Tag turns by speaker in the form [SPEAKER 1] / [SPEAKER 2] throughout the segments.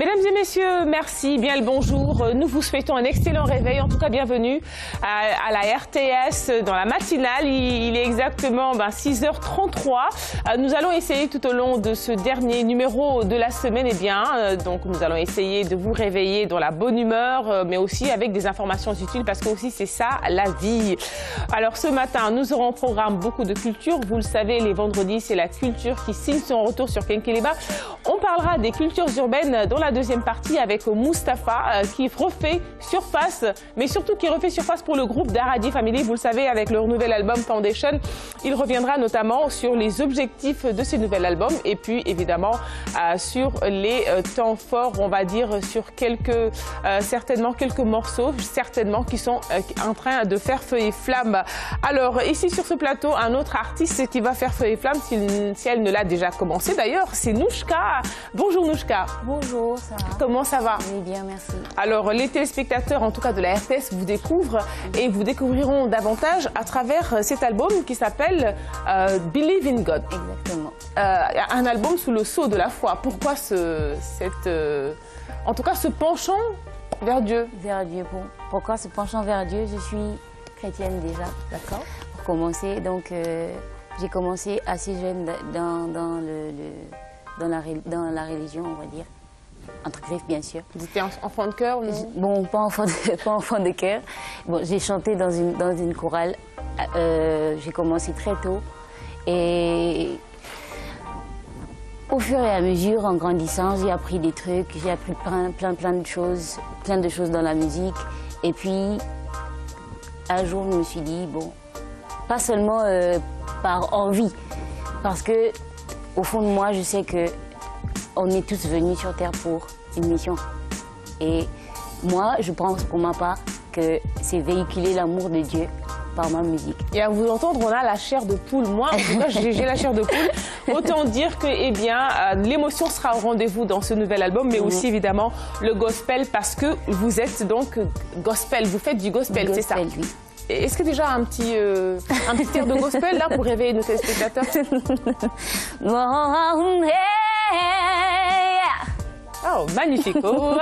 [SPEAKER 1] Mesdames et messieurs, merci, bien le bonjour. Nous vous souhaitons un excellent réveil, en tout cas bienvenue à la RTS dans la matinale. Il est exactement 6h33. Nous allons essayer tout au long de ce dernier numéro de la semaine, donc nous allons essayer de vous réveiller dans la bonne humeur, mais aussi avec des informations utiles parce que aussi c'est ça la vie. Alors ce matin, nous aurons au programme beaucoup de culture. Vous le savez, les vendredis, c'est la culture qui signe son retour sur Kenkeliba. On parlera des cultures urbaines dans la deuxième partie avec Mustapha qui refait surface, mais surtout qui refait surface pour le groupe Daradi Family. Vous le savez, avec leur nouvel album Foundation, il reviendra notamment sur les objectifs de ce nouvel album et puis évidemment sur les temps forts, on va dire, sur certainement quelques morceaux, certainement qui sont en train de faire feu et flamme. Alors ici sur ce plateau, un autre artiste qui va faire feu et flamme, si elle ne l'a déjà commencé d'ailleurs, c'est Nouchka. Bonjour Nouchka.
[SPEAKER 2] Bonjour, ça va? Comment ça va? Oui, bien, merci.
[SPEAKER 1] Alors les téléspectateurs, en tout cas de la RTS, vous découvrent et vous découvriront davantage à travers cet album qui s'appelle Believe in God.
[SPEAKER 2] Exactement.
[SPEAKER 1] Un album sous le sceau de la foi. Pourquoi en tout cas ce penchant vers Dieu?
[SPEAKER 2] Vers Dieu. Pourquoi ce penchant vers Dieu? Je suis chrétienne déjà, d'accord? Pour commencer, donc j'ai commencé assez jeune dans la religion, on va dire. Entre griffes, bien sûr.
[SPEAKER 1] Vous étiez enfant de cœur, non?
[SPEAKER 2] Bon, pas enfant de cœur. Bon, j'ai chanté dans une chorale. J'ai commencé très tôt. Et au fur et à mesure, en grandissant, j'ai appris des trucs. J'ai appris plein de choses dans la musique. Et puis, un jour, je me suis dit, bon, pas seulement par envie, parce que au fond de moi, je sais que on est tous venus sur Terre pour une mission. Et moi, je pense pour ma part que c'est véhiculer l'amour de Dieu par ma musique.
[SPEAKER 1] Et à vous entendre, on a la chair de poule. Moi, en tout cas, j'ai la chair de poule. Autant dire que, l'émotion sera au rendez-vous dans ce nouvel album, mais aussi évidemment le gospel, parce que vous êtes donc gospel. Vous faites du gospel, c'est ça?
[SPEAKER 2] Oui.
[SPEAKER 1] Est-ce que déjà un petit air de gospel là pour réveiller nos téléspectateurs? Oh, magnifique. Oh,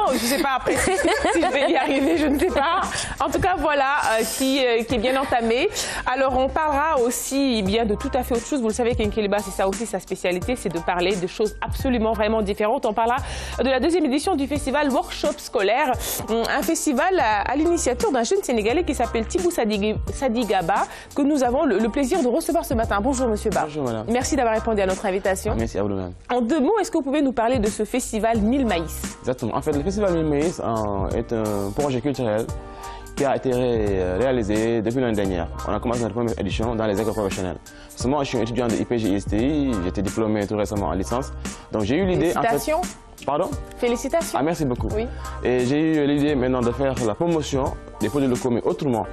[SPEAKER 1] je ne sais pas après si je vais y arriver, je ne sais pas. En tout cas, voilà, qui est bien entamé. Alors, on parlera aussi de tout à fait autre chose. Vous le savez, Kenkeliba, c'est ça aussi sa spécialité, c'est de parler de choses absolument vraiment différentes. On parlera de la deuxième édition du festival Workshop scolaire, un festival à l'initiative d'un jeune Sénégalais qui s'appelle Thibou Sadigaba, que nous avons le plaisir de recevoir ce matin. Bonjour, monsieur Ba.
[SPEAKER 3] Bonjour, madame.
[SPEAKER 1] Merci d'avoir répondu à notre invitation.
[SPEAKER 3] Merci à vous de même.
[SPEAKER 1] En 2 mots, est-ce que vous pouvez nous parler de ce festival Mille Maïs?
[SPEAKER 3] Exactement. En fait, le festival Mille Maïs est un projet culturel qui a été réalisé depuis l'année dernière. On a commencé notre première édition dans les écoles professionnelles. Parce que moi, je suis étudiant de IPG-ISTI, j'ai été diplômé tout récemment en licence. Donc j'ai eu l'idée...
[SPEAKER 1] Félicitations.
[SPEAKER 3] En fait... Pardon?
[SPEAKER 1] Félicitations.
[SPEAKER 3] Ah, merci beaucoup.
[SPEAKER 1] Oui.
[SPEAKER 3] Et j'ai eu l'idée maintenant de faire la promotion des produits locaux, mais autrement.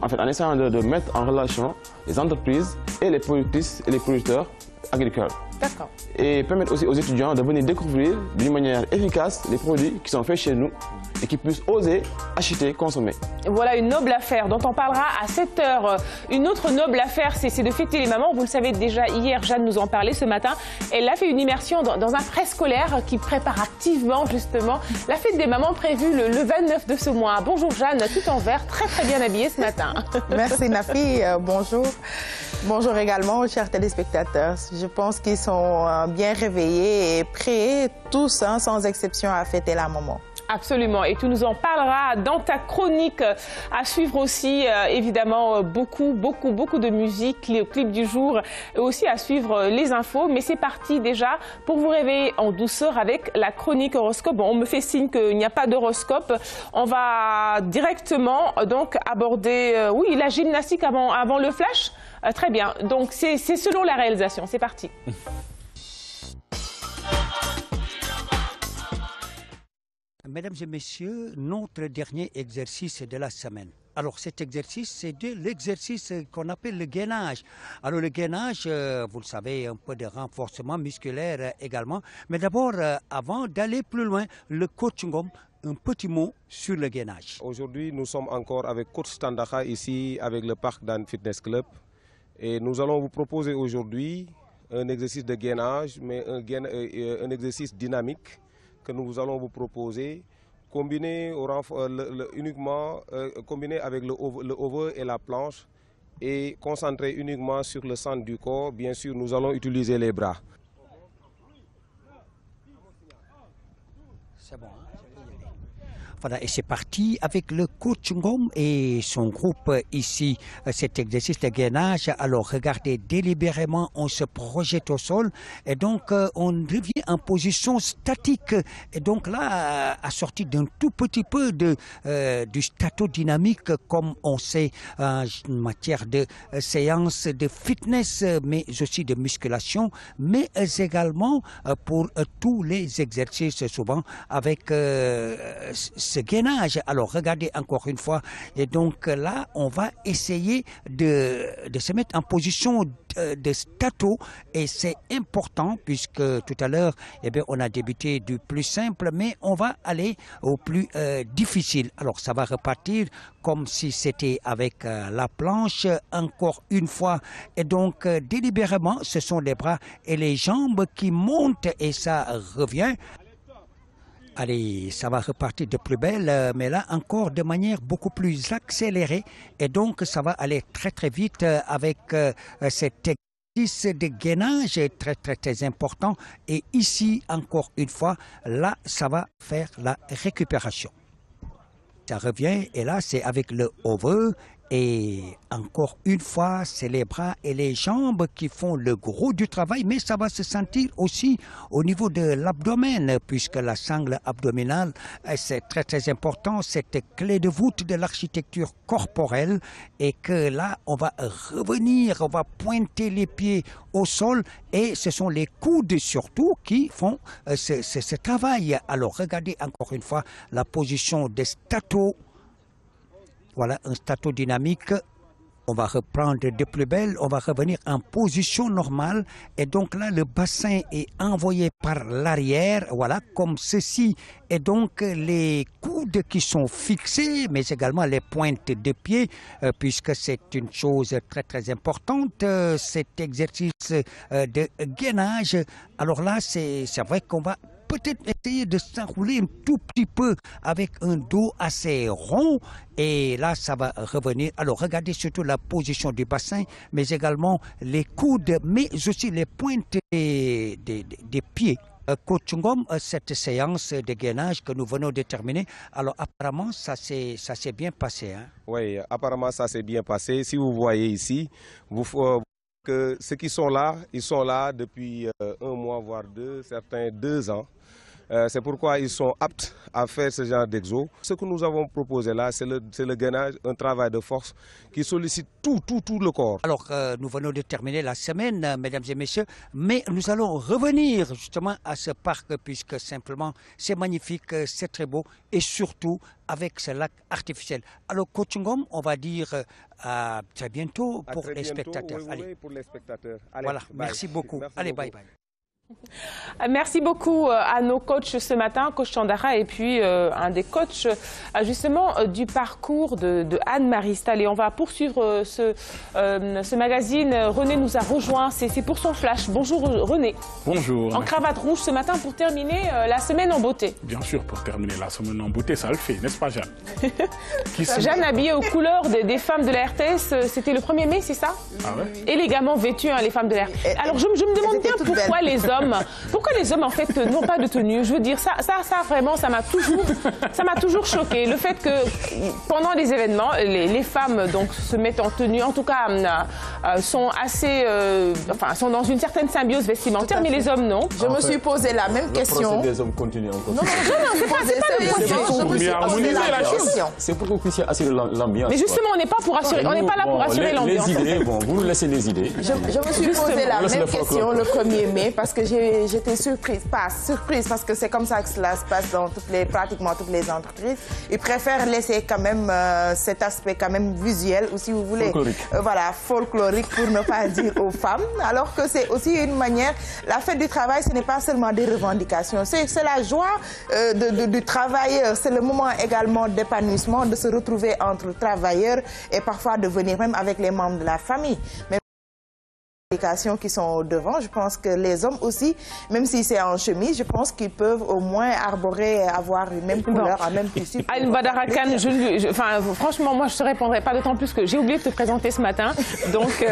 [SPEAKER 3] En fait, en essayant de mettre en relation les entreprises et les productrices et les producteurs agricoles.
[SPEAKER 1] D'accord.
[SPEAKER 3] Et permettre aussi aux étudiants de venir découvrir d'une manière efficace les produits qui sont faits chez nous et qui puissent oser acheter, consommer. Voilà
[SPEAKER 1] une noble affaire dont on parlera à 7 h. Une autre noble affaire, c'est de fêter les mamans. Vous le savez déjà, hier, Jeanne nous en parlait ce matin. Elle a fait une immersion dans un préscolaire qui prépare activement justement la fête des mamans prévue le 29 de ce mois. Bonjour Jeanne, tout en vert, très bien habillée ce matin.
[SPEAKER 4] Merci Nafi, bonjour. Bonjour également aux chers téléspectateurs. Je pense qu'ils sont bien réveillés et prêts, tous, sans exception, à fêter la maman.
[SPEAKER 1] Absolument, et tu nous en parleras dans ta chronique. À suivre aussi, évidemment, beaucoup de musique, les clips du jour, et aussi à suivre les infos. Mais c'est parti déjà pour vous réveiller en douceur avec la chronique horoscope. Bon, on me fait signe qu'il n'y a pas d'horoscope. On va directement donc aborder, oui, la gymnastique avant le flash. Très bien, donc c'est selon la réalisation. C'est parti.
[SPEAKER 5] Mesdames et messieurs, notre dernier exercice de la semaine. Alors cet exercice, c'est l'exercice qu'on appelle le gainage. Alors le gainage, vous le savez, un peu de renforcement musculaire également. Mais d'abord, avant d'aller plus loin, le coach Ngom, un petit mot sur le gainage.
[SPEAKER 6] Aujourd'hui, nous sommes encore avec coach Standaka ici avec le Parc Dan Fitness Club. Et nous allons vous proposer aujourd'hui un exercice de gainage, mais un exercice dynamique que nous allons vous proposer, combiné combiné avec le over et la planche et concentré uniquement sur le centre du corps. Bien sûr, nous allons utiliser les bras.
[SPEAKER 5] C'est bon, hein? Voilà, et c'est parti avec le coach Ngom et son groupe ici, cet exercice de gainage. Alors, regardez, délibérément, on se projette au sol et donc on revient en position statique. Et donc là, assorti d'un tout petit peu du statodynamique, comme on sait en matière de séances de fitness, mais aussi de musculation, mais également pour tous les exercices, souvent avec ce gainage. Alors regardez encore une fois, et donc là on va essayer de se mettre en position de stato, et c'est important puisque tout à l'heure on a débuté du plus simple, mais on va aller au plus difficile. Alors ça va repartir comme si c'était avec la planche encore une fois, et donc délibérément ce sont les bras et les jambes qui montent et ça revient. Allez, ça va repartir de plus belle, mais là encore de manière beaucoup plus accélérée, et donc ça va aller très très vite avec cet exercice de gainage très important. Et ici encore une fois, là ça va faire la récupération. Ça revient et là c'est avec le over. Et encore une fois, c'est les bras et les jambes qui font le gros du travail, mais ça va se sentir aussi au niveau de l'abdomen, puisque la sangle abdominale, c'est très très important, cette clé de voûte de l'architecture corporelle, et que là, on va revenir, on va pointer les pieds au sol, et ce sont les coudes surtout qui font ce travail. Alors, regardez encore une fois la position des statos. Voilà un stato dynamique. On va reprendre de plus belle, on va revenir en position normale. Et donc là, le bassin est envoyé par l'arrière, voilà, comme ceci. Et donc les coudes qui sont fixés, mais également les pointes de pied, puisque c'est une chose très très importante, cet exercice de gainage. Alors là, c'est vrai qu'on va peut-être essayer de s'enrouler un tout petit peu avec un dos assez rond, et là ça va revenir. Alors regardez surtout la position du bassin, mais également les coudes, mais aussi les pointes des pieds. Coach Ngom, cette séance de gainage que nous venons de terminer, alors apparemment ça s'est bien passé, hein? Oui, apparemment ça s'est bien passé. Si vous voyez ici, que ceux qui sont là, ils sont là depuis 1 mois, voire 2, certains 2 ans. C'est pourquoi ils sont aptes à faire ce genre d'exo. Ce que nous avons proposé là, c'est le gainage, un travail de force qui sollicite tout le corps. Alors, nous venons de terminer la semaine, mesdames et messieurs, mais nous allons revenir justement à ce parc, puisque simplement c'est magnifique, c'est très beau, et surtout avec ce lac artificiel. Alors, Coach Ngom, on va dire à très bientôt pour les spectateurs. Oui, pour les spectateurs. Allez, voilà, bye. Merci beaucoup. Merci Allez, beaucoup. Bye.
[SPEAKER 1] Merci beaucoup à nos coachs ce matin, coach Tandara, et puis un des coachs justement du parcours de Anne-Marie Stahl. Et on va poursuivre ce magazine. René nous a rejoint, c'est pour son flash. Bonjour René.
[SPEAKER 7] Bonjour.
[SPEAKER 1] En cravate rouge ce matin pour terminer la semaine en beauté.
[SPEAKER 7] Bien sûr, pour terminer la semaine en beauté, ça le fait, n'est-ce pas Jeanne?
[SPEAKER 1] Jeanne habillée aux couleurs des femmes de la RTS, c'était le 1er mai, c'est ça?
[SPEAKER 7] Ah ouais?
[SPEAKER 1] Élégamment vêtues, hein, les femmes de la RTS. Alors je me demande bien pourquoi les hommes... Pourquoi les hommes en fait n'ont pas de tenue? Je veux dire, ça vraiment, ça m'a toujours choqué. Le fait que pendant les événements, les femmes donc se mettent en tenue, en tout cas sont assez, sont dans une certaine symbiose vestimentaire, mais les hommes non.
[SPEAKER 4] Je me suis posé la même question.
[SPEAKER 3] Le procès des hommes continue encore.
[SPEAKER 4] Non, c'est pas le question.
[SPEAKER 3] C'est pour que vous puissiez assurer l'ambiance.
[SPEAKER 1] Mais justement, on n'est pas pour assurer, on n'est pas là pour assurer l'ambiance.
[SPEAKER 3] Les idées, bon, vous nous laissez les idées.
[SPEAKER 4] Je me suis posé la même question le 1er mai parce que j'étais surprise, parce que c'est comme ça que cela se passe dans pratiquement toutes les entreprises. Ils préfèrent laisser quand même cet aspect quand même visuel, ou si vous voulez, voilà, folklorique pour ne pas dire aux femmes, alors que c'est aussi une manière, la fête du travail, ce n'est pas seulement des revendications, c'est la joie du travailleur, c'est le moment également d'épanouissement, de se retrouver entre travailleurs et parfois de venir même avec les membres de la famille. Mais qui sont devant. Je pense que les hommes aussi, même si c'est en chemise, je pense qu'ils peuvent au moins arborer, avoir une même couleur, un même tissu.
[SPEAKER 1] Aline Badara Kane, franchement, moi je ne te répondrai pas, d'autant plus que j'ai oublié de te présenter ce matin. Donc,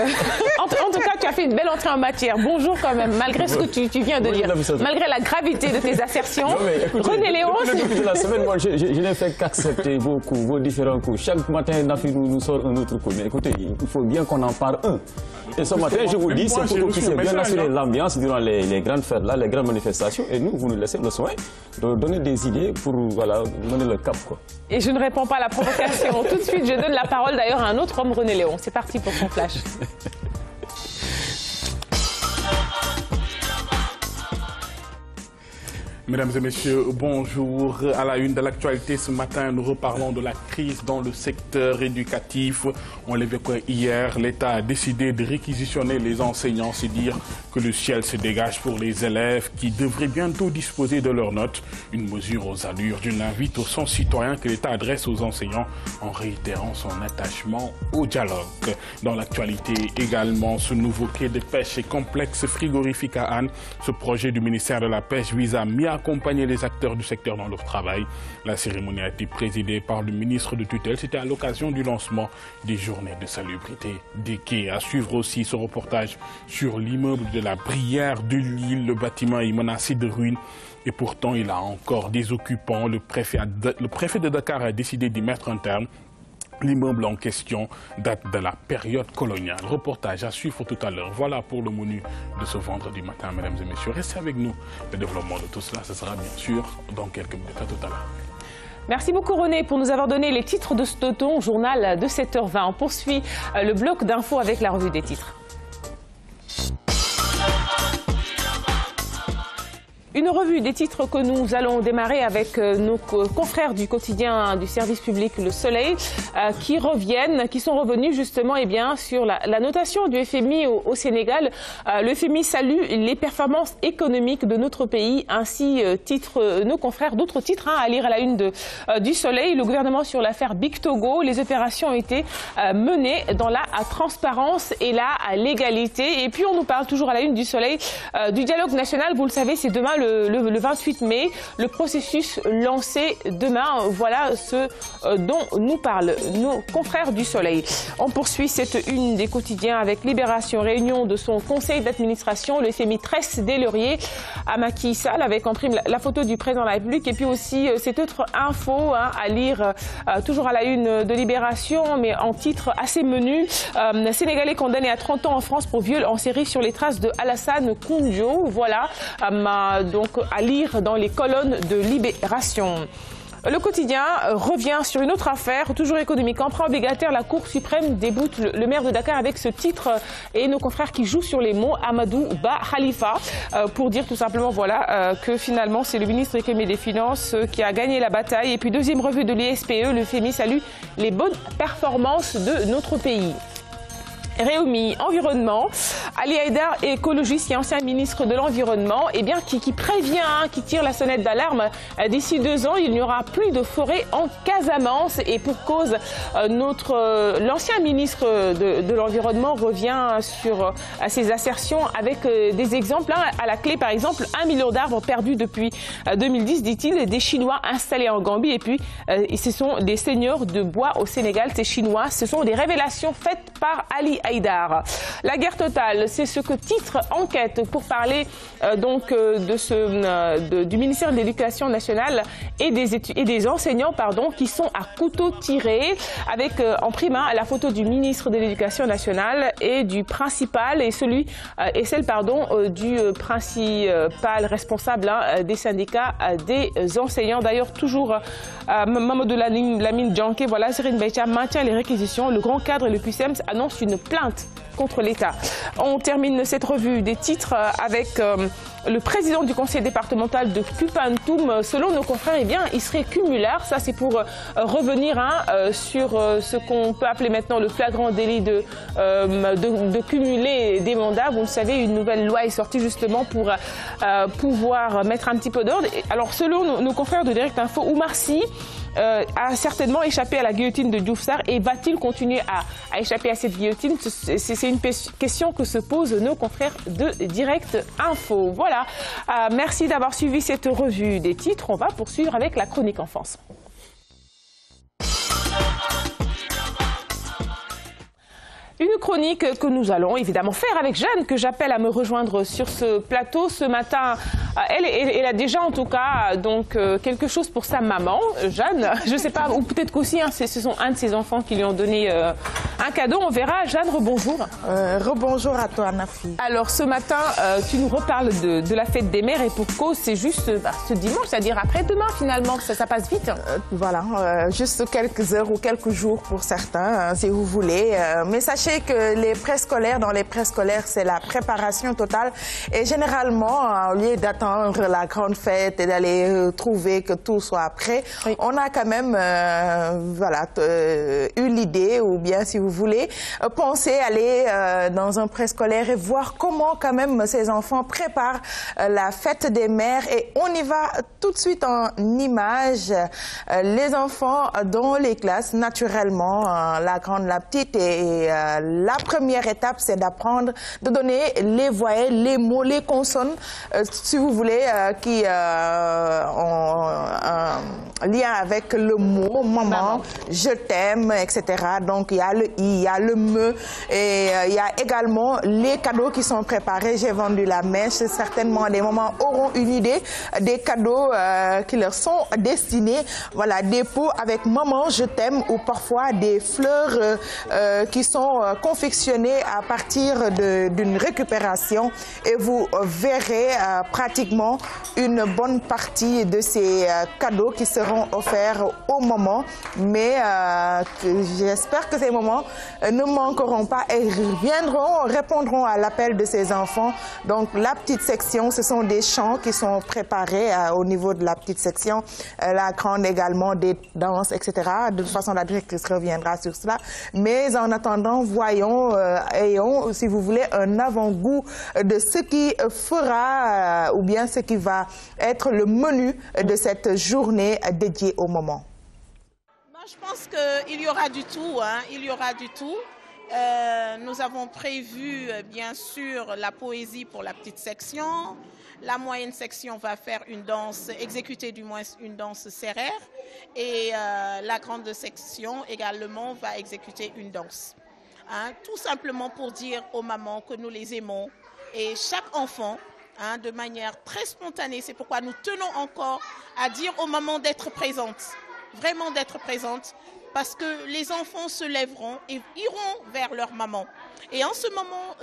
[SPEAKER 1] en tout cas, tu as fait une belle entrée en matière. Bonjour quand même, malgré ce que tu viens de dire, malgré la gravité de tes assertions. René Léon,
[SPEAKER 8] depuis la semaine, moi, je n'ai fait qu'accepter vos coups, vos différents coups. Chaque matin, Nafi nous sort un autre coup. Mais écoutez, il faut bien qu'on en parle un. Et ce matin, je vous dis, c'est pour que vous puissiez bien assurer l'ambiance durant les grandes fêtes, là, les grandes manifestations. Et nous, vous nous laissez le soin de donner des idées pour voilà, mener le cap, quoi.
[SPEAKER 1] Et je ne réponds pas à la provocation. Tout de suite, je donne la parole d'ailleurs à un autre homme, René Léon. C'est parti pour son flash.
[SPEAKER 7] Mesdames et messieurs, bonjour. À la une de l'actualité ce matin, nous reparlons de la crise dans le secteur éducatif. On l'évoquait hier, l'État a décidé de réquisitionner les enseignants, c'est dire que le ciel se dégage pour les élèves qui devraient bientôt disposer de leurs notes. Une mesure aux allures d'une invite au son citoyen que l'État adresse aux enseignants en réitérant son attachement au dialogue. Dans l'actualité également, ce nouveau quai de pêche et complexe frigorifique à Anne. Ce projet du ministère de la Pêche vise à accompagner les acteurs du secteur dans leur travail. La cérémonie a été présidée par le ministre de tutelle. C'était à l'occasion du lancement des journées de salubrité des quais. À suivre aussi ce reportage sur l'immeuble de la Brière de Lille. Le bâtiment est menacé de ruine et pourtant il a encore des occupants. Le préfet de Dakar a décidé d'y mettre un terme. L'immeuble en question date de la période coloniale. Reportage à suivre tout à l'heure. Voilà pour le menu de ce vendredi matin, mesdames et messieurs. Restez avec nous. Le développement de tout cela, ce sera bien sûr dans quelques minutes. À tout à l'heure.
[SPEAKER 1] Merci beaucoup René pour nous avoir donné les titres de ce journal de 7h20. On poursuit le bloc d'infos avec la revue des titres. Une revue des titres que nous allons démarrer avec nos confrères du quotidien du service public Le Soleil qui sont revenus justement sur la notation du FMI au Sénégal. Le FMI salue les performances économiques de notre pays, ainsi titre nos confrères d'autres titres à lire à la une du Soleil. Le gouvernement sur l'affaire Big Togo, les opérations ont été menées dans la transparence et la légalité. Et puis on nous parle toujours à la une du Soleil du dialogue national. Vous le savez, c'est demain le 28 mai, le processus lancé demain. Voilà ce dont nous parlent nos confrères du Soleil. On poursuit cette une des quotidiens avec Libération, réunion de son conseil d'administration. Le FMI tresse des lauriers à Macky Sall avec en prime la photo du président de la République. Et puis aussi cette autre info à lire toujours à la une de Libération, mais en titre assez menu. Sénégalais condamné à 30 ans en France pour viol en série sur les traces de Alassane Koundio. Voilà. Donc à lire dans les colonnes de Libération. Le quotidien revient sur une autre affaire, toujours économique. Emprunt obligataire, la Cour suprême déboute le maire de Dakar avec ce titre et nos confrères qui jouent sur les mots, Amadou Ba Khalifa, pour dire tout simplement que finalement c'est le ministre économique des Finances qui a gagné la bataille. Et puis deuxième revue de l'ISPE, le FMI salue les bonnes performances de notre pays. Réumi, environnement, Ali Haïdar, écologiste et ancien ministre de l'Environnement, qui prévient, qui tire la sonnette d'alarme. D'ici 2 ans, il n'y aura plus de forêt en Casamance. Et pour cause, l'ancien ministre de l'Environnement revient sur ses assertions avec des exemples. À la clé, par exemple, 1 million d'arbres perdus depuis 2010, dit-il, des Chinois installés en Gambie. Et puis, ce sont des seigneurs de bois au Sénégal, ces Chinois. Ce sont des révélations faites par Ali Haïdar. La guerre totale, c'est ce que titre Enquête pour parler du ministère de l'Éducation nationale et des enseignants qui sont à couteau tiré, avec en prime la photo du ministre de l'Éducation nationale et du principal et celle du principal responsable des syndicats des enseignants. D'ailleurs, toujours Mamadou Lamine Djanké, Serine Beïtia maintient les réquisitions. Le grand cadre et le QCEMS annoncent une plainte contre l'État. On termine cette revue des titres avec le président du conseil départemental de Kupantoum. Selon nos confrères, il serait cumulard. Ça, c'est pour revenir sur ce qu'on peut appeler maintenant le flagrant délit de cumuler des mandats. Vous le savez, une nouvelle loi est sortie justement pour pouvoir mettre un petit peu d'ordre. Alors, selon nos confrères de Direct Info, Oumar Sy a certainement échappé à la guillotine de Diouf Sarr et va-t-il continuer à échapper à cette guillotine? C'est une question que se posent nos confrères de Direct Info. Voilà, merci d'avoir suivi cette revue des titres. On va poursuivre avec la chronique enfance. Une chronique que nous allons évidemment faire avec Jeanne, que j'appelle à me rejoindre sur ce plateau ce matin. Elle a déjà en tout cas donc quelque chose pour sa maman, Jeanne. Je ne sais pas, ou peut-être qu'aussi ce sont un de ses enfants qui lui ont donné un cadeau. On verra. Jeanne, rebonjour.
[SPEAKER 4] Rebonjour à toi, Nafi.
[SPEAKER 1] Alors ce matin, tu nous reparles de la fête des mères et pour cause, c'est juste ce dimanche, c'est-à-dire après-demain finalement, ça passe vite.
[SPEAKER 4] Voilà, juste quelques heures ou quelques jours pour certains, si vous voulez. Mais sachez que les préscolaires, dans les préscolaires, c'est la préparation totale. Et généralement, au lieu d'attendre la grande fête et d'aller trouver que tout soit prêt, oui, on a quand même eu l'idée, ou bien si vous voulez, penser aller dans un préscolaire et voir comment quand même ces enfants préparent la fête des mères. Et on y va tout de suite en images. Les enfants dans les classes, naturellement, la grande, la petite et la première étape, c'est d'apprendre, de donner les voyelles, les mots, les consonnes, si vous voulez, qui ont un lien avec le mot maman, je t'aime, etc. Donc, il y a le i, il y a le me, et il y a également les cadeaux qui sont préparés. J'ai vendu la mèche. Certainement, des mamans auront une idée des cadeaux qui leur sont destinés. Voilà, des pots avec maman, je t'aime, ou parfois des fleurs qui sont confectionnées à partir d'une récupération, et vous verrez pratiquement une bonne partie de ces cadeaux qui seront offerts aux mamans. Mais j'espère que ces mamans ne manqueront pas et répondront à l'appel de ces enfants. Donc la petite section, ce sont des chants qui sont préparés au niveau de la petite section, la grande également, des danses, etc. De toute façon, la directrice reviendra sur cela. Mais en attendant, voyons, ayons, si vous voulez, un avant-goût de ce qui fera ou bien ce qui va être le menu de cette journée dédiée au moment.
[SPEAKER 9] Moi, je pense qu'il y aura du tout, hein, il y aura du tout. Nous avons prévu, bien sûr, la poésie pour la petite section. La moyenne section va faire une danse, exécuter du moins une danse sérère. Et la grande section également va exécuter une danse. Hein, tout simplement pour dire aux mamans que nous les aimons. Et chaque enfant, hein, de manière très spontanée, c'est pourquoi nous tenons encore à dire aux mamans d'être présentes. Vraiment d'être présentes. Parce que les enfants se lèveront et iront vers leur maman. Et en ce moment,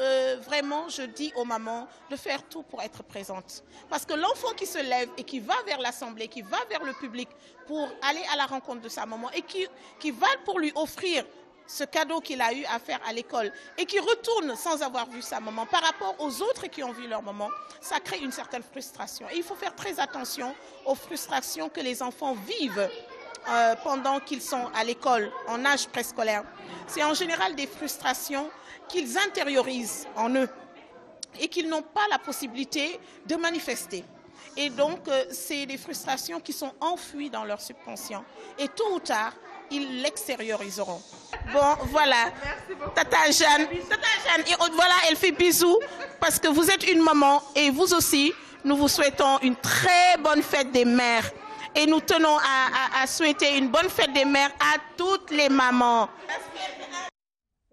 [SPEAKER 9] vraiment, je dis aux mamans de faire tout pour être présentes. Parce que l'enfant qui se lève et qui va vers l'assemblée, qui va vers le public pour aller à la rencontre de sa maman et qui va pour lui offrir ce cadeau qu'il a eu à faire à l'école et qui retourne sans avoir vu sa maman par rapport aux autres qui ont vu leur maman, ça crée une certaine frustration. Et il faut faire très attention aux frustrations que les enfants vivent pendant qu'ils sont à l'école, en âge préscolaire. C'est en général des frustrations qu'ils intériorisent en eux et qu'ils n'ont pas la possibilité de manifester. Et donc, c'est des frustrations qui sont enfouies dans leur subconscient. Et tôt ou tard, ils l'extérioriseront. Bon, voilà. Tata Jeanne, et voilà, elle fait bisous parce que vous êtes une maman et vous aussi, nous vous souhaitons une très bonne fête des mères. Et nous tenons à souhaiter une bonne fête des mères à toutes les mamans.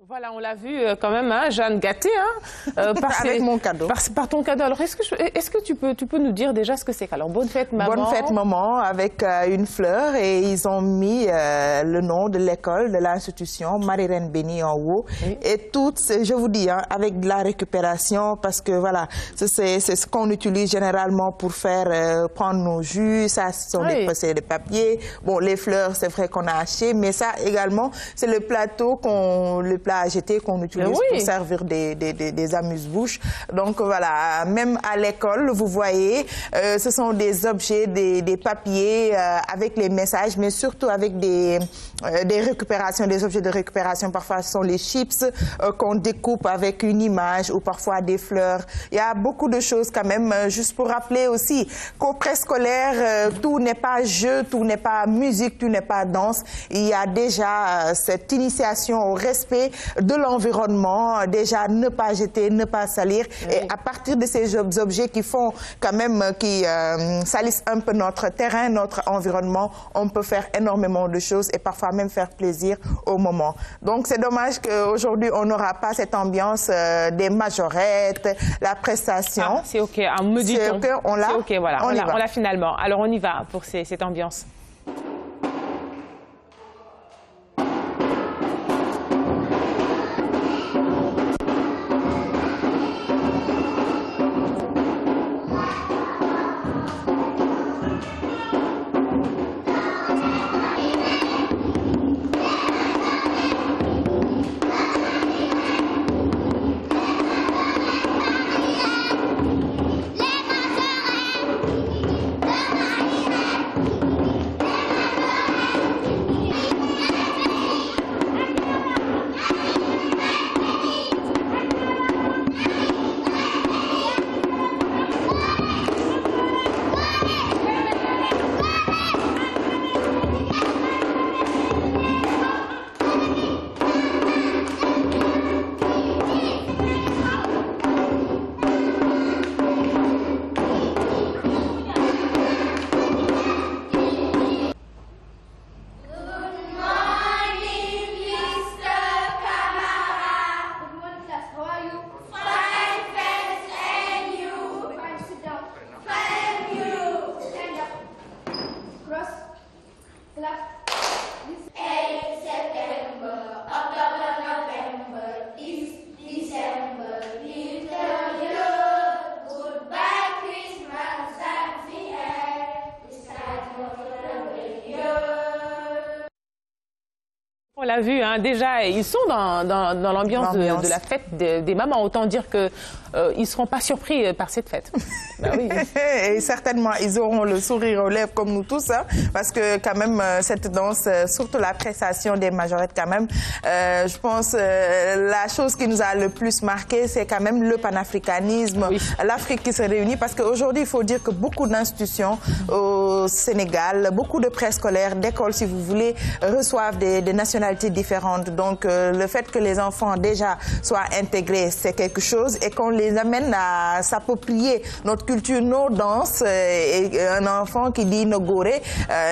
[SPEAKER 1] Voilà, on l'a vu quand même, hein, Jeanne gâtée, hein,
[SPEAKER 4] avec mon cadeau.
[SPEAKER 1] Par ton cadeau. Alors, est-ce que tu peux nous dire déjà ce que c'est? Alors, bonne fête maman.
[SPEAKER 4] Bonne fête maman, avec une fleur, et ils ont mis le nom de l'école, de l'institution, Marie-Reine Bénie en haut. Oui. Et toutes, je vous dis, hein, avec de la récupération, parce que voilà, c'est ce qu'on utilise généralement pour faire prendre nos jus. Ça, ce sont des papiers. Bon, les fleurs, c'est vrai qu'on a acheté, mais ça également, c'est le plateau le plat à jeter qu'on utilise pour servir des amuse-bouches. Donc voilà, même à l'école, vous voyez, ce sont des objets, des papiers avec les messages, mais surtout avec des récupérations, des objets de récupération. Parfois, ce sont les chips qu'on découpe avec une image ou parfois des fleurs. Il y a beaucoup de choses quand même, juste pour rappeler aussi qu'au préscolaire, tout n'est pas jeu, tout n'est pas musique, tout n'est pas danse. Il y a déjà cette initiation au respect de l'environnement, déjà ne pas jeter, ne pas salir. Et à partir de ces objets qui font quand même, qui salissent un peu notre terrain, notre environnement, on peut faire énormément de choses et parfois même faire plaisir au moment. Donc c'est dommage qu'aujourd'hui on n'aura pas cette ambiance des majorettes, la prestation.
[SPEAKER 1] Ah, c'est ok, me dit-on.
[SPEAKER 4] C'est ok, on l'a.
[SPEAKER 1] C'est ok, voilà, on l'a finalement. Alors on y va pour cette ambiance. On l'a vu, hein, déjà, ils sont dans l'ambiance de la fête des mamans. Autant dire qu'ils ne seront pas surpris par cette fête.
[SPEAKER 4] Bah oui. Et certainement, ils auront le sourire aux lèvres comme nous tous, hein, parce que quand même, cette danse, surtout la prestation des majorettes quand même, je pense la chose qui nous a le plus marqué, c'est quand même le panafricanisme, l'Afrique qui se réunit, parce qu'aujourd'hui, il faut dire que beaucoup d'institutions au Sénégal, beaucoup de préscolaires, d'écoles, si vous voulez, reçoivent des nationalités différentes. Donc, le fait que les enfants déjà soient intégrés, c'est quelque chose, et qu'on les amène à s'approprier notre culture, nos danses. Et un enfant qui dit Nogoré,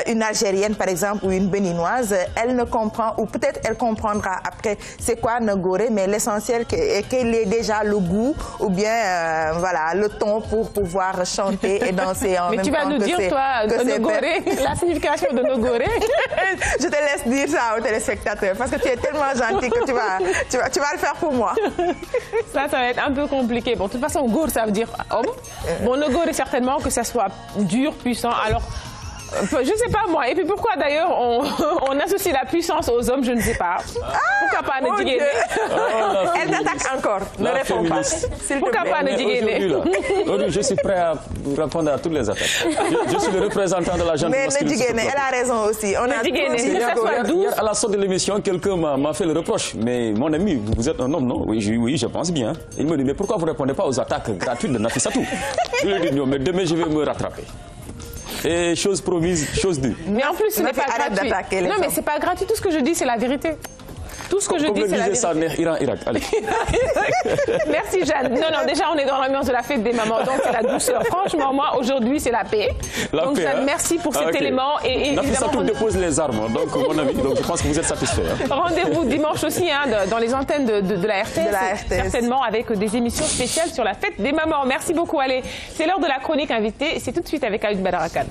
[SPEAKER 4] une Algérienne par exemple ou une Béninoise, elle ne comprend, ou peut-être elle comprendra après c'est quoi Nogoré, mais l'essentiel est qu'elle ait déjà le goût ou bien voilà, le ton pour pouvoir chanter et danser en même temps.
[SPEAKER 1] Mais tu vas nous dire, toi, Nogoré, la signification de Nogoré.
[SPEAKER 4] Je te laisse dire ça aux téléspectateurs parce que tu es tellement gentil que tu vas le faire pour moi.
[SPEAKER 1] Ça va être un peu compliqué. Bon, de toute façon, Gour, ça veut dire homme. Bon, le Gour est certainement que ça soit dur, puissant. Alors, je ne sais pas moi. Et puis pourquoi d'ailleurs on associe la puissance aux hommes, je ne sais pas. Pourquoi pas ne Djigéné?
[SPEAKER 4] Elle t'attaque encore. Ne réponds pas.
[SPEAKER 1] Pourquoi pas ne Djigéné?
[SPEAKER 8] Aujourd'hui, je suis prêt à répondre à toutes les attaques. Je suis le représentant de la jeune masculine.
[SPEAKER 4] Mais elle a raison aussi. On a
[SPEAKER 8] hier, à la sortie de l'émission, quelqu'un m'a fait le reproche. Mais mon ami, vous êtes un homme, non? Oui, je pense bien. Il me dit, mais pourquoi vous ne répondez pas aux attaques gratuites de Nafissatou? Je lui ai dit, non, mais demain, je vais me rattraper. Et chose promise, chose due.
[SPEAKER 1] Mais en plus, ce n'est pas gratuit. Non, mais c'est pas gratuit. Tout ce que je dis, c'est la vérité. Tout ce que je dis, c'est la vérité.
[SPEAKER 8] Ça, Iran, Irak. Allez.
[SPEAKER 1] Merci, Jeanne. Non, déjà, on est dans l'ambiance de la fête des mamans, donc c'est la douceur. Franchement, moi, aujourd'hui, c'est la paix. Donc, Jeanne, merci pour cet élément. Et
[SPEAKER 8] évidemment, on dépose les armes, donc, mon ami. Donc, je pense que vous êtes satisfait.
[SPEAKER 1] Rendez-vous dimanche aussi, hein, dans les antennes de la RTS. Certainement avec des émissions spéciales sur la fête des mamans. Merci beaucoup. Allez, c'est l'heure de la chronique invitée. C'est tout de suite avec Ayoub Badarakan.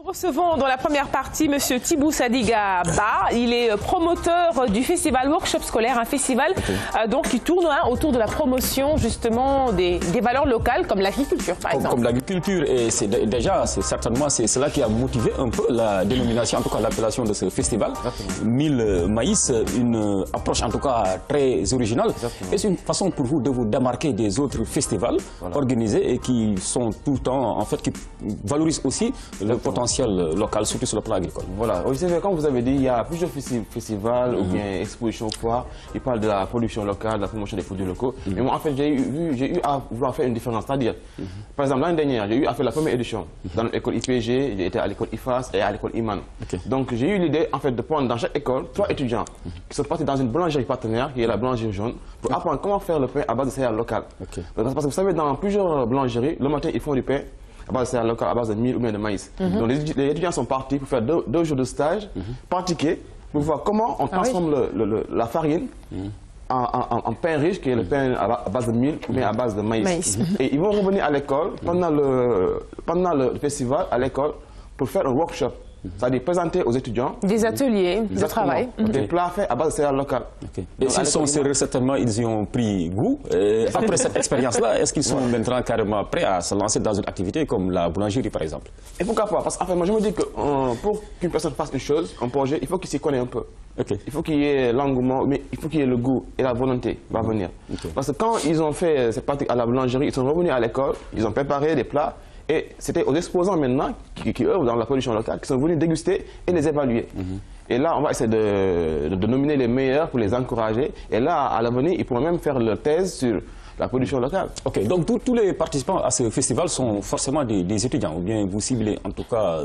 [SPEAKER 1] Nous recevons dans la première partie M. Thibou Sadiga Ba. Il est promoteur du festival Workshop Scolaire, un festival donc, qui tourne autour de la promotion justement des valeurs locales comme l'agriculture par exemple.
[SPEAKER 8] Comme l'agriculture, et déjà c'est certainement cela qui a motivé un peu la dénomination, en tout cas l'appellation de ce festival. 1000 maïs, une approche en tout cas très originale. Et c'est une façon pour vous de vous démarquer des autres festivals organisés et qui sont tout le temps, en fait, qui valorisent aussi le potentiel potentiel local, surtout sur le plan agricole.
[SPEAKER 3] Voilà, comme vous avez dit, il y a plusieurs festivals ou bien expositions, foires. Ils parlent de la production locale, de la promotion des produits locaux. Mais moi, en fait, j'ai eu à vouloir faire une différence. C'est-à-dire, par exemple, l'année dernière, j'ai eu à faire la première édition dans l'école IPG, j'ai été à l'école IFAS et à l'école IMAN. Donc, j'ai eu l'idée, en fait, de prendre dans chaque école 3 étudiants qui sont partis dans une boulangerie partenaire, qui est la boulangerie jaune, pour apprendre comment faire le pain à base de céréales locales. Parce que vous savez, dans plusieurs boulangeries, le matin, ils font du pain à base de céréales locales, à base de mil ou bien de maïs. Donc les étudiants sont partis pour faire deux jours de stage, pratiquer, pour voir comment on transforme la farine en pain riche, qui est le pain à base de mil ou bien à base de maïs. Et ils vont revenir à l'école, pendant le festival, à l'école, pour faire un workshop. C'est-à-dire présenter aux étudiants
[SPEAKER 1] des ateliers de travail.
[SPEAKER 3] Des plats faits à base de céréales locales.
[SPEAKER 8] Et s'ils sont sérieux, certainement, ils y ont pris goût. Après cette expérience-là, est-ce qu'ils sont maintenant carrément prêts à se lancer dans une activité comme la boulangerie, par exemple?
[SPEAKER 3] Et pourquoi pas? Parce qu'en fait, moi, je me dis que pour qu'une personne fasse une chose, un projet, il faut qu'il s'y connaisse un peu. Il faut qu'il y ait l'engouement, mais il faut qu'il y ait le goût et la volonté va venir. Parce que quand ils ont fait cette pratique à la boulangerie, ils sont revenus à l'école, ils ont préparé des plats. Et c'était aux exposants maintenant qui œuvrent dans la production locale, qui sont venus déguster et les évaluer. Et là, on va essayer de nominer les meilleurs pour les encourager. Et là, à l'avenir, ils pourront même faire leur thèse sur la production locale.
[SPEAKER 8] Ok, donc tous les participants à ce festival sont forcément des étudiants, ou bien vous ciblez en tout cas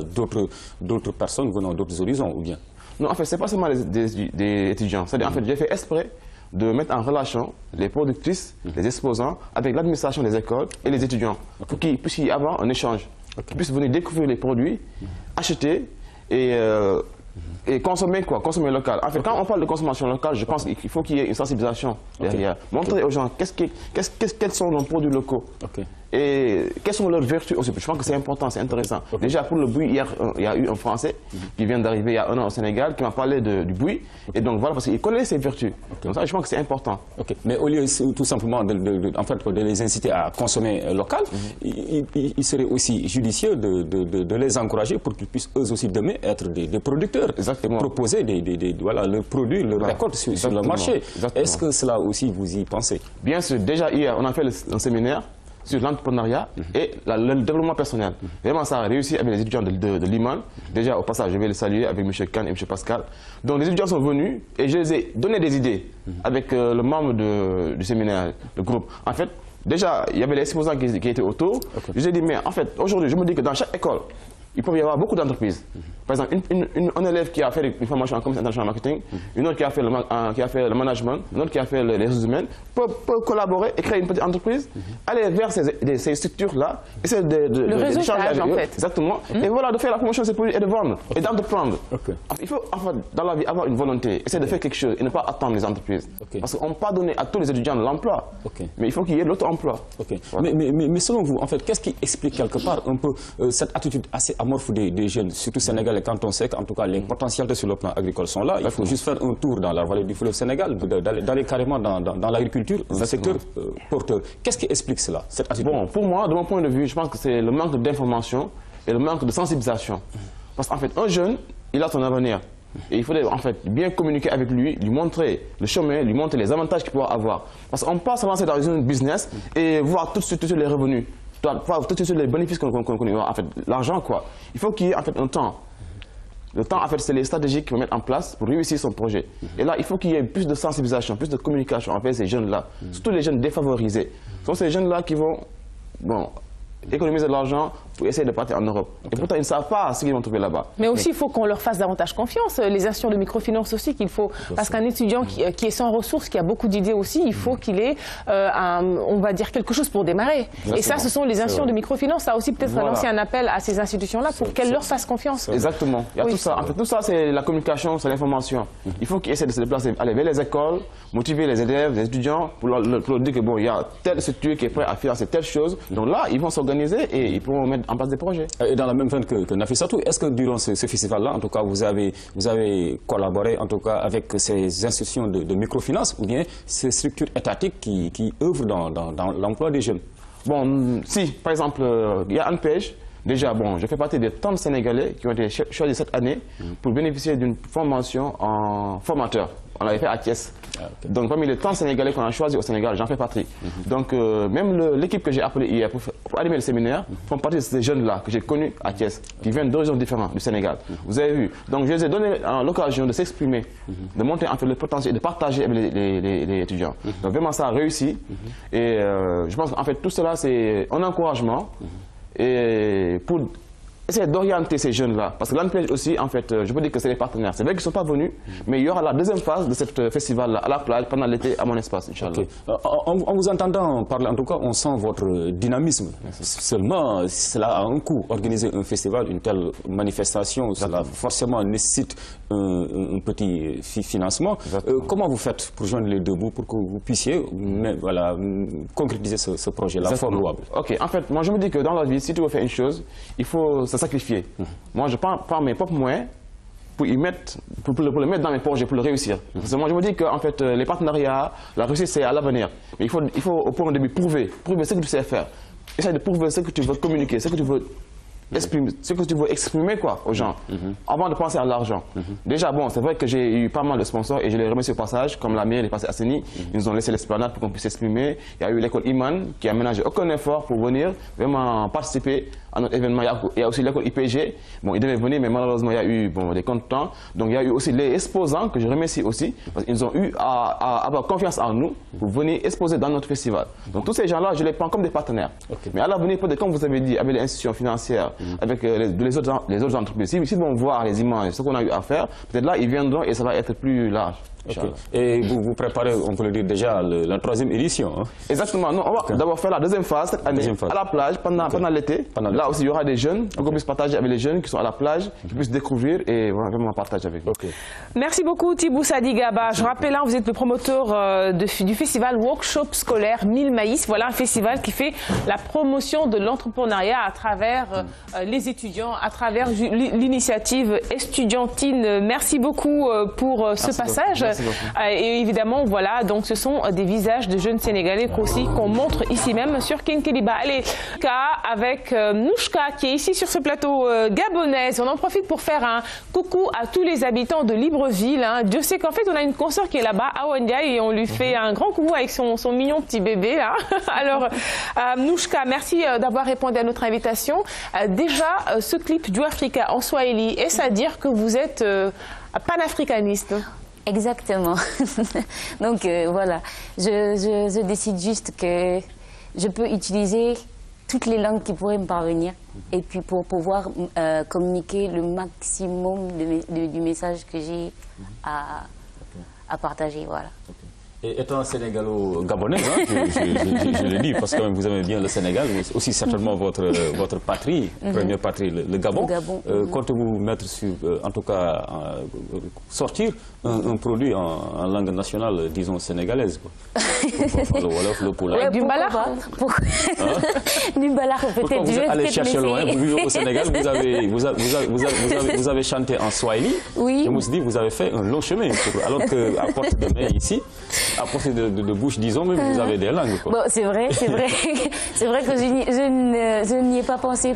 [SPEAKER 8] d'autres personnes venant d'autres horizons, ou bien?
[SPEAKER 3] Non, en fait, ce n'est pas seulement des étudiants. C'est-à-dire, en fait, j'ai fait exprès de mettre en relation les productrices, les exposants, avec l'administration des écoles et les étudiants, pour qu'il puisse y avoir un échange, qu'ils puissent venir découvrir les produits, acheter et consommer local. En fait, quand on parle de consommation locale, je pense qu'il faut qu'il y ait une sensibilisation derrière. Montrer aux gens quels sont nos produits locaux et quelles sont leurs vertus aussi. Je pense que c'est important, c'est intéressant. Déjà, pour le buis, hier, il y a eu un Français qui vient d'arriver il y a 1 an au Sénégal qui m'a parlé du buis. Et donc voilà, parce qu'il connaît ses vertus. Donc ça, je pense que c'est important.
[SPEAKER 8] Mais au lieu tout simplement de les inciter à consommer local, il serait aussi judicieux de les encourager pour qu'ils puissent eux aussi demain être des producteurs. Proposer leurs produits, leurs récoltes sur le marché. Est-ce que cela aussi vous y pensez?
[SPEAKER 3] Bien sûr, déjà hier, on a fait un séminaire sur l'entrepreneuriat et le développement personnel. Vraiment, ça a réussi avec les étudiants de l'IMAN. Déjà, au passage, je vais les saluer avec M. Kahn et M. Pascal. Donc, les étudiants sont venus et je les ai donné des idées avec le membre du séminaire, le groupe. En fait, déjà, il y avait les exposants qui étaient autour. Je les ai dit, mais en fait, aujourd'hui, je me dis que dans chaque école, il peut y avoir beaucoup d'entreprises. Par exemple, un élève qui a fait une formation en commerce international marketing, une autre qui a fait le management, une autre qui a fait les ressources humaines, peut collaborer et créer une petite entreprise, aller vers ces structures-là, essayer
[SPEAKER 1] le réseautage,
[SPEAKER 3] avec
[SPEAKER 1] en
[SPEAKER 3] eux.
[SPEAKER 1] fait.
[SPEAKER 3] Exactement. Et voilà, de faire la promotion de ces produits et de vendre et d'entreprendre. Il faut, en fait, dans la vie, avoir une volonté, essayer de faire quelque chose et ne pas attendre les entreprises. Parce qu'on ne peut pas donner à tous les étudiants de l'emploi, mais il faut qu'il y ait l'auto-emploi.
[SPEAKER 8] Voilà. Mais selon vous, en fait, qu'est-ce qui explique quelque part un peu cette attitude assez amorphe des jeunes, surtout sénégalais, quand on sait qu'en tout cas les potentialités sur le plan agricole sont là? Il faut juste faire un tour dans la vallée du fleuve Sénégal, d'aller carrément dans l'agriculture, un secteur porteur. Qu'est-ce qui explique cela, cette attitude?
[SPEAKER 3] Bon, pour moi, de mon point de vue, je pense que c'est le manque d'information et le manque de sensibilisation. Parce qu'en fait, un jeune, il a son avenir. Et il faudrait en fait bien communiquer avec lui, lui montrer le chemin, lui montrer les avantages qu'il pourra avoir. Parce qu'on ne peut pas se lancer dans une business et voir tout de suite les revenus. Tout de suite les bénéfices qu'on connaît, en fait, l'argent quoi. Il faut qu'il y ait en fait un temps. Le temps, en fait, c'est les stratégies qu'il faut mettre en place pour réussir son projet. Et là, il faut qu'il y ait plus de sensibilisation, plus de communication avec ces jeunes-là. Surtout les jeunes défavorisés. Ce sont ces jeunes-là qui vont économiser de l'argent pour essayer de partir en Europe. Et pourtant, ils ne savent pas ce qu'ils vont trouver là-bas.
[SPEAKER 1] Mais aussi, il faut qu'on leur fasse davantage confiance. Les institutions de microfinance aussi, qu'il faut... Parce qu'un étudiant qui est sans ressources, qui a beaucoup d'idées aussi, il faut qu'il ait, on va dire, quelque chose pour démarrer. Exactement. Et ça, ce sont les institutions de microfinance. Ça aussi, peut-être lancer un appel à ces institutions-là pour qu'elles leur fassent confiance.
[SPEAKER 3] Exactement. Il y a tout ça. En fait, tout ça, c'est la communication, c'est l'information. Il faut qu'ils essaient de se déplacer, aller vers les écoles, motiver les élèves, les étudiants, pour leur dire que bon, il y a telle structure qui est prête à financer telle chose. Donc là, ils vont s'organiser et ils pourront mettre en place des projets.
[SPEAKER 8] Et dans la même veine que Nafissatou, est-ce que durant ce festival-là, en tout cas, vous avez collaboré en tout cas avec ces institutions de microfinance ou bien ces structures étatiques qui œuvrent dans l'emploi des jeunes?
[SPEAKER 3] Bon, si, par exemple, il y a ANPEJ, Déjà, bon, je fais partie des 30 Sénégalais qui ont été choisis cette année pour bénéficier d'une formation en formateur. On l'avait fait à Thiès. Donc, parmi les 30 Sénégalais qu'on a choisis au Sénégal, j'en fais partie. Donc, même l'équipe que j'ai appelée hier pour animer le séminaire font partie de ces jeunes-là que j'ai connus à Thiès, qui viennent d'horizons différents du Sénégal. Vous avez vu. Donc, je les ai donné l'occasion de s'exprimer, de montrer en fait le potentiel et de partager avec les étudiants. Donc, vraiment, ça a réussi. Et je pense qu'en fait, tout cela, c'est un encouragement. Et pour essayer d'orienter ces jeunes-là, parce que l'ANPEJ aussi, en fait, je peux dire que c'est les partenaires. C'est vrai qu'ils ne sont pas venus, mais il y aura la deuxième phase de ce festival-là, à la plage, pendant l'été, à mon espace, Inch'Allah.
[SPEAKER 8] En vous entendant parler, en tout cas, on sent votre dynamisme. Seulement, cela a un coût. Organiser un festival, une telle manifestation, cela forcément nécessite un petit financement. Comment vous faites pour joindre les deux bouts, pour que vous puissiez concrétiser ce projet-là, fort louable? Ok,
[SPEAKER 3] en fait, moi je me dis que dans la vie, si tu veux faire une chose, il faut se sacrifier. Moi, je prends mes propres moyens pour le mettre dans mes projets, pour le réussir. Parce que moi, je me dis que en fait, les partenariats, la réussite, c'est à l'avenir. Mais il faut au point de début prouver ce que tu sais faire. Essaye de prouver ce que tu veux communiquer, ce que tu veux exprimer quoi, aux gens, avant de penser à l'argent. Déjà, bon, c'est vrai que j'ai eu pas mal de sponsors et je les remercie au passage, comme la mairie est passée à Seni, ils nous ont laissé l'esplanade pour qu'on puisse s'exprimer. Il y a eu l'école Iman qui a ménagé aucun effort pour venir vraiment participer à notre événement. Il y a aussi l'école IPG, bon, ils devaient venir, mais malheureusement, il y a eu des contretemps. Donc, il y a eu aussi les exposants que je remercie aussi, parce qu'ils ont eu à avoir confiance en nous pour venir exposer dans notre festival. Donc, tous ces gens-là, je les prends comme des partenaires. Mais à l'avenir, peut-être, comme vous avez dit, avec les institutions financières, avec les autres entreprises, s'ils vont voir les images, ce qu'on a eu à faire, peut-être là, ils viendront et ça va être plus large.
[SPEAKER 8] Et vous préparez, on peut le dire déjà, la 3e édition. Hein?
[SPEAKER 3] Exactement. Non, on va d'abord faire la deuxième phase cette année, à la plage, pendant l'été. Là aussi, il y aura des jeunes, pour qu'on puisse partager avec les jeunes qui sont à la plage, qui puissent découvrir et vraiment partager avec nous.
[SPEAKER 1] Merci beaucoup, Thibou Sadigaba. Je rappelle, vous êtes le promoteur du festival Workshop scolaire 1000 Maïs. Voilà un festival qui fait la promotion de l'entrepreneuriat à travers les étudiants, à travers l'initiative estudiantine. Merci beaucoup pour ce passage. Et évidemment, voilà, donc ce sont des visages de jeunes Sénégalais aussi qu'on montre ici même sur Kinkeliba. Allez, avec Nouchka qui est ici sur ce plateau gabonaise. On en profite pour faire un coucou à tous les habitants de Libreville. Dieu sait qu'en fait, on a une consoeur qui est là-bas, Awa Ndiaye, et on lui fait un grand coucou avec son mignon petit bébé. Là. Alors, Nouchka, merci d'avoir répondu à notre invitation. Déjà, ce clip du Africa en Swahili, est-ce à dire que vous êtes panafricaniste?
[SPEAKER 2] Exactement. Donc voilà, je décide juste que je peux utiliser toutes les langues qui pourraient me parvenir et puis pour pouvoir communiquer le maximum du message que j'ai à partager. Voilà.
[SPEAKER 8] Et étant sénégalo-gabonais, je le dis, parce que vous aimez bien le Sénégal, mais aussi certainement votre patrie, première patrie, le Gabon. Comptez-vous mettre sur, en tout cas, sortir un produit en langue nationale, disons sénégalaise, quoi. Le Wolof, le Poula.
[SPEAKER 2] Du Balar. Du Balar, peut-être.
[SPEAKER 8] Pourquoi vous allez chercher loin? Vous vivez au Sénégal, vous avez chanté en Swahili.
[SPEAKER 2] Oui.
[SPEAKER 8] Je me suis dit, vous avez fait un long chemin. Alors qu'à portée de main ici, à portée de bouche, disons, même vous avez des langues. Quoi.
[SPEAKER 2] Bon, c'est vrai. C'est vrai que je n'y ai pas pensé.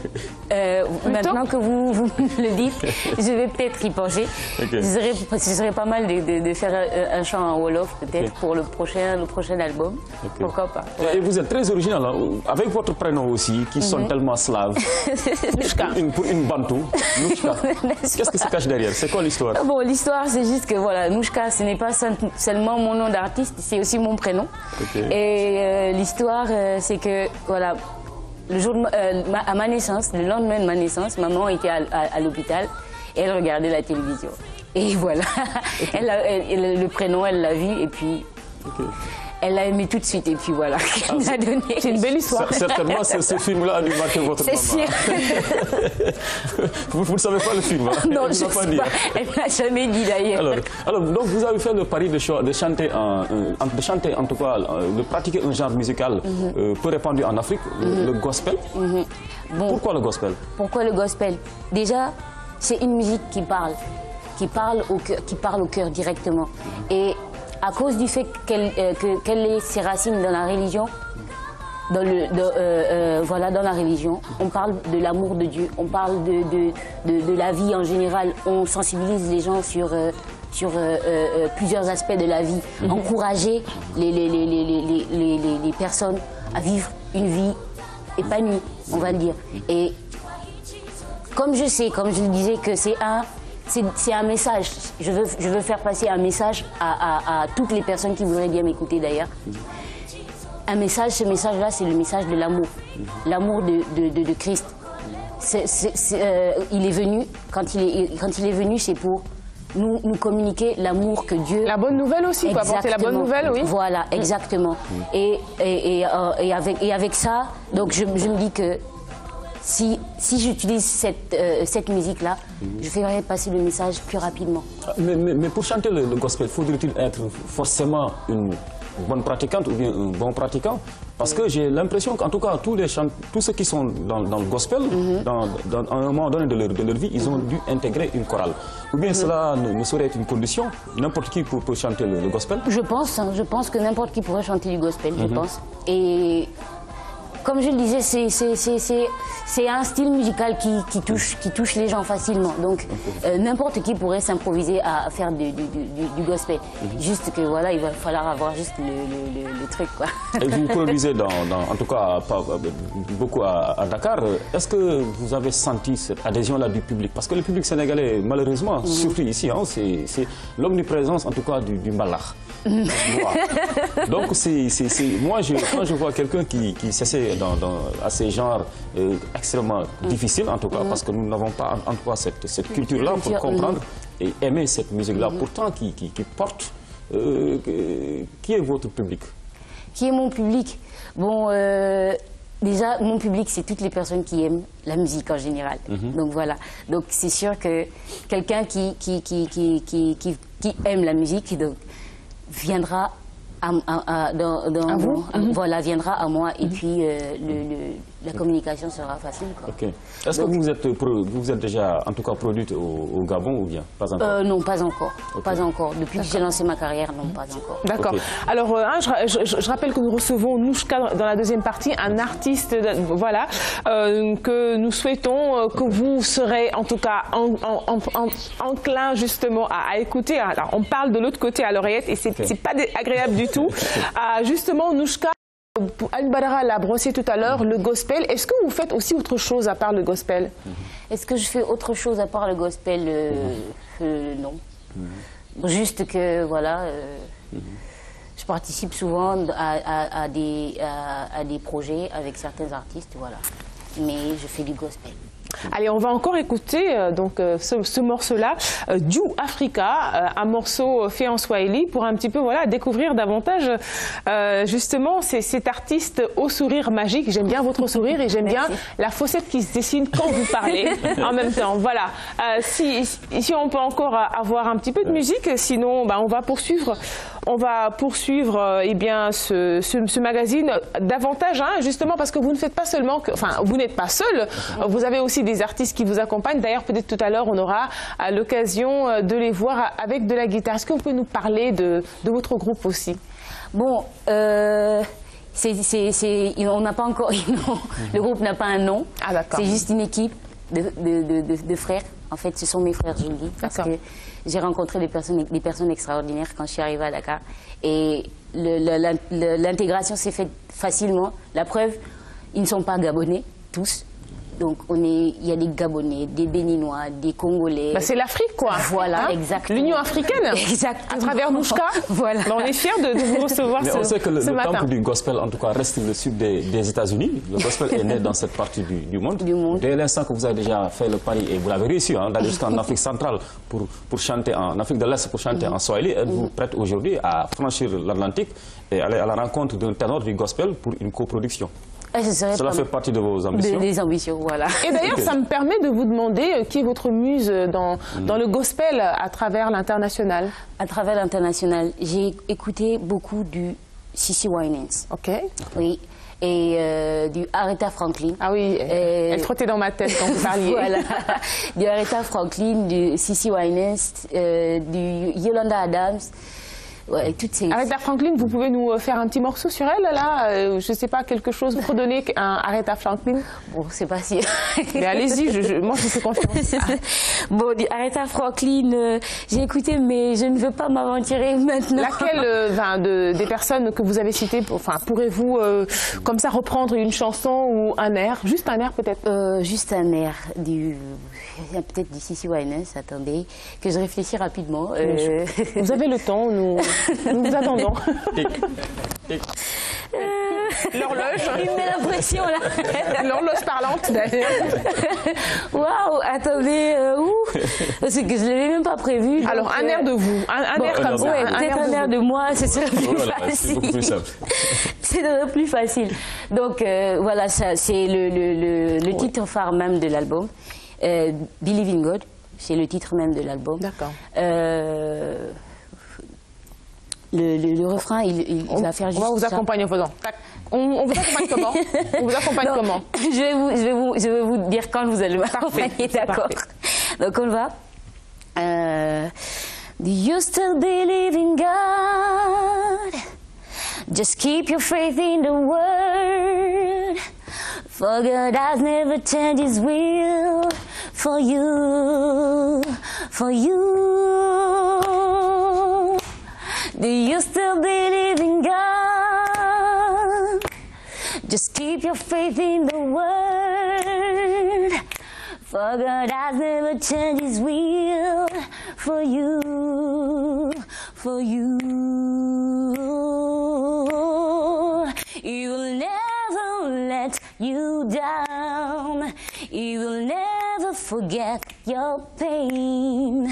[SPEAKER 2] Maintenant que vous me le dites, je vais peut-être y penser. Ce serait pas mal de faire un chant en Wolof, peut-être, pour le prochain album. Pourquoi pas.
[SPEAKER 8] Et vous êtes très original, hein, avec votre prénom aussi, qui sonne tellement slave. Pour une bantou, Nouchka. Qu'est-ce que se cache derrière? C'est quoi l'histoire?
[SPEAKER 2] Bon, l'histoire, c'est juste que voilà, Nouchka, ce n'est pas seulement mon nom d'artiste, c'est aussi mon prénom. Et l'histoire, c'est que, voilà, le jour à ma naissance, le lendemain de ma naissance, maman était à l'hôpital et elle regardait la télévision. Et voilà, le prénom, elle l'a vu et puis... Elle l'a aimé tout de suite et puis voilà, elle m'a donné.
[SPEAKER 1] C'est une belle histoire.
[SPEAKER 8] Certainement, ce film-là a dû marquer votre maman.
[SPEAKER 2] C'est sûr.
[SPEAKER 8] Vous ne savez pas le film, hein?
[SPEAKER 2] Non, je ne sais pas. Elle ne l'a jamais dit d'ailleurs.
[SPEAKER 8] Alors, donc vous avez fait le pari de chanter, en tout cas, de pratiquer un genre musical peu répandu en Afrique, le gospel.
[SPEAKER 2] Bon,
[SPEAKER 8] pourquoi le gospel?
[SPEAKER 2] Pourquoi le gospel? Déjà, c'est une musique qui parle au cœur directement. Et à cause du fait qu'elle ait ses racines dans la religion, voilà, dans la religion. On parle de l'amour de Dieu, on parle de la vie en général. On sensibilise les gens sur plusieurs aspects de la vie. Encourager les personnes à vivre une vie épanouie, on va le dire. Et comme je le disais, que c'est un message. Je veux faire passer un message à toutes les personnes qui voudraient bien m'écouter d'ailleurs. Un message, ce message-là, c'est le message de l'amour. L'amour de Christ. Il est venu, quand il est venu, c'est pour nous communiquer l'amour que Dieu...
[SPEAKER 1] La bonne nouvelle aussi, pour apporter la bonne nouvelle, oui.
[SPEAKER 2] Voilà, exactement. Et avec ça, donc je me dis que si j'utilise cette musique-là, je ferai passer le message plus rapidement.
[SPEAKER 8] Mais pour chanter le gospel, faudrait-il être forcément une bonne pratiquante ou bien un bon pratiquant? Parce que j'ai l'impression qu'en tout cas, tous ceux qui sont dans le gospel, à un moment donné de leur vie, ils ont dû intégrer une chorale. Ou bien cela ne saurait être une condition, n'importe qui peut chanter le gospel? Je
[SPEAKER 2] pense que n'importe qui pourrait chanter du gospel, je pense. Et comme je le disais, c'est un style musical qui touche les gens facilement. Donc n'importe qui pourrait s'improviser à faire du gospel. Juste que voilà, il va falloir avoir juste le truc, quoi.
[SPEAKER 8] Et vous produisez en tout cas beaucoup à Dakar. Est-ce que vous avez senti cette adhésion-là du public? Parce que le public sénégalais, malheureusement, surtout ici, hein, c'est l'omniprésence en tout cas du malach. Donc moi, quand je vois quelqu'un qui s'essaie à ces genres extrêmement difficiles, en tout cas, parce que nous n'avons pas en tout cas cette culture-là pour comprendre et aimer cette musique-là, pourtant qui porte. Qui est votre public?
[SPEAKER 2] Qui est mon public? Bon, déjà, mon public, c'est toutes les personnes qui aiment la musique en général. Donc voilà. Donc c'est sûr que quelqu'un qui aime la musique, donc, viendra voilà, viendra à moi et puis la communication sera facile, quoi.
[SPEAKER 8] Okay. Est-ce que vous êtes déjà en tout cas produite au Gabon ou bien pas encore?
[SPEAKER 2] Non, pas encore. Okay. Pas encore. Depuis que j'ai lancé ma carrière, non, pas encore.
[SPEAKER 1] D'accord. Okay. Alors, je rappelle que nous recevons Nouchka dans la deuxième partie, un artiste, voilà, que nous souhaitons que vous serez en tout cas enclin justement à écouter. Alors, on parle de l'autre côté à l'oreillette et c'est pas agréable du tout. Justement, Nouchka, Aline Badara l'a brossé tout à l'heure, le gospel. Est-ce que vous faites aussi autre chose à part le gospel?
[SPEAKER 2] Est-ce que je fais autre chose à part le gospel? Non. Juste que, voilà, je participe souvent à des projets avec certains artistes, voilà. Mais je fais du gospel.
[SPEAKER 1] Allez, on va encore écouter ce morceau-là, Du Africa, un morceau fait en Swahili pour un petit peu découvrir davantage justement cet artiste au sourire magique. J'aime bien votre sourire et j'aime bien la fossette qui se dessine quand vous parlez en même temps. Voilà. Si on peut encore avoir un petit peu de musique, sinon on va poursuivre. On va poursuivre eh bien, ce magazine davantage, hein, justement parce que vous ne faites pas seulement, vous n'êtes pas seul, vous avez aussi des artistes qui vous accompagnent. D'ailleurs, peut-être tout à l'heure, on aura l'occasion de les voir avec de la guitare. Est-ce que vous pouvez nous parler de votre groupe aussi?
[SPEAKER 2] Bon, on n'a pas encore, le groupe n'a pas un nom.
[SPEAKER 1] Ah, d'accord.
[SPEAKER 2] C'est juste une équipe de frères. En fait, ce sont mes frères, je le dis, parce que j'ai rencontré des personnes extraordinaires quand je suis arrivée à Dakar. Et l'intégration s'est faite facilement. La preuve, ils ne sont pas gabonais, tous. Donc, il y a des Gabonais, des Béninois, des Congolais.
[SPEAKER 1] C'est l'Afrique, quoi.
[SPEAKER 2] Voilà, exactement.
[SPEAKER 1] L'Union africaine.
[SPEAKER 2] Exactement.
[SPEAKER 1] À travers Nouchka.
[SPEAKER 2] Voilà.
[SPEAKER 1] On est fiers de vous recevoir ce matin.
[SPEAKER 8] On sait que le temple du gospel, en tout cas, reste le sud des États-Unis. Le gospel est né dans cette partie du monde. Dès l'instant que vous avez déjà fait le pari, et vous l'avez réussi, d'aller jusqu'en Afrique centrale pour chanter en Afrique de l'Est, pour chanter en Swahili, êtes-vous prête aujourd'hui à franchir l'Atlantique et aller à la rencontre d'un ténor du gospel pour une coproduction? Cela fait partie de vos ambitions.
[SPEAKER 2] Des ambitions, voilà.
[SPEAKER 1] Et d'ailleurs, ça me permet de vous demander qui est votre muse dans le gospel à travers l'international.
[SPEAKER 2] À travers l'international, j'ai écouté beaucoup du CeCe Winans.
[SPEAKER 1] Ok.
[SPEAKER 2] Oui. Et du Aretha Franklin.
[SPEAKER 1] Ah oui, elle trottait dans ma tête quand vous parliez.
[SPEAKER 2] Voilà. Du Aretha Franklin, du CeCe Winans, du Yolanda Adams. Ouais, toutes ces...
[SPEAKER 1] Aretha Franklin, vous pouvez nous faire un petit morceau sur elle, là je sais pas, quelque chose, redonner un Aretha Franklin.
[SPEAKER 2] Bon, c'est pas si...
[SPEAKER 1] Mais allez-y, moi je vous fais confiance.
[SPEAKER 2] Bon, Aretha Franklin, j'ai écouté, mais je ne veux pas m'aventurer maintenant.
[SPEAKER 1] Laquelle des personnes que vous avez citées, pourrez-vous comme ça reprendre une chanson ou un air, juste un air peut-être
[SPEAKER 2] Juste un air peut-être du Cissy Winans, attendez, que je réfléchis rapidement.
[SPEAKER 1] Vous avez le temps, nous vous attendons. L'horloge.
[SPEAKER 2] Il met la pression là.
[SPEAKER 1] L'horloge parlante d'ailleurs.
[SPEAKER 2] Waouh, attendez, c'est que je ne l'avais même pas prévu.
[SPEAKER 1] Alors
[SPEAKER 2] donc,
[SPEAKER 1] un air de vous, un air comme ça.
[SPEAKER 2] Ouais, peut-être un air de moi, ce serait plus facile.
[SPEAKER 8] C'est beaucoup plus simple.
[SPEAKER 2] C'est plus facile. Donc voilà, ça c'est le titre phare même de l'album. Believe in God, c'est le titre même de l'album.
[SPEAKER 1] D'accord.
[SPEAKER 2] Le refrain, il va faire juste.
[SPEAKER 1] On va vous accompagner en faisant. On vous accompagne comment? On vous accompagne comment?
[SPEAKER 2] Je vais vous dire quand vous allez m'accompagner, d'accord? Donc on va. Do you still believe in God? Just keep your faith in the word. For God has never changed his will for you, for you. Do you still believe in God? Just keep your faith in the word. For God has never changed his will for you, for you. He will never let you down. He will never forget your pain.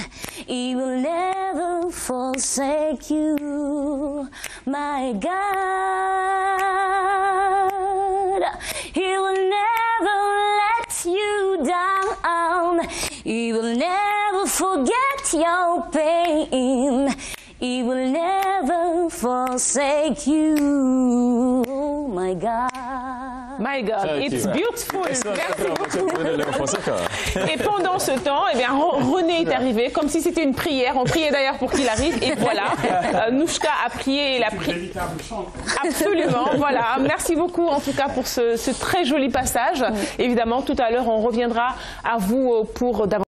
[SPEAKER 2] He will never forsake you, my God. He will never let you down. He will never forget your pain. He will never forsake you, my God.
[SPEAKER 1] My God, it's beautiful. Merci beaucoup. Et pendant ce temps, eh bien, René est arrivé comme si c'était une prière. On priait d'ailleurs pour qu'il arrive. Et voilà, Nouchka a prié et l'a prié. Absolument, voilà. Merci beaucoup en tout cas pour ce très joli passage. Évidemment, tout à l'heure, on reviendra à vous pour davantage.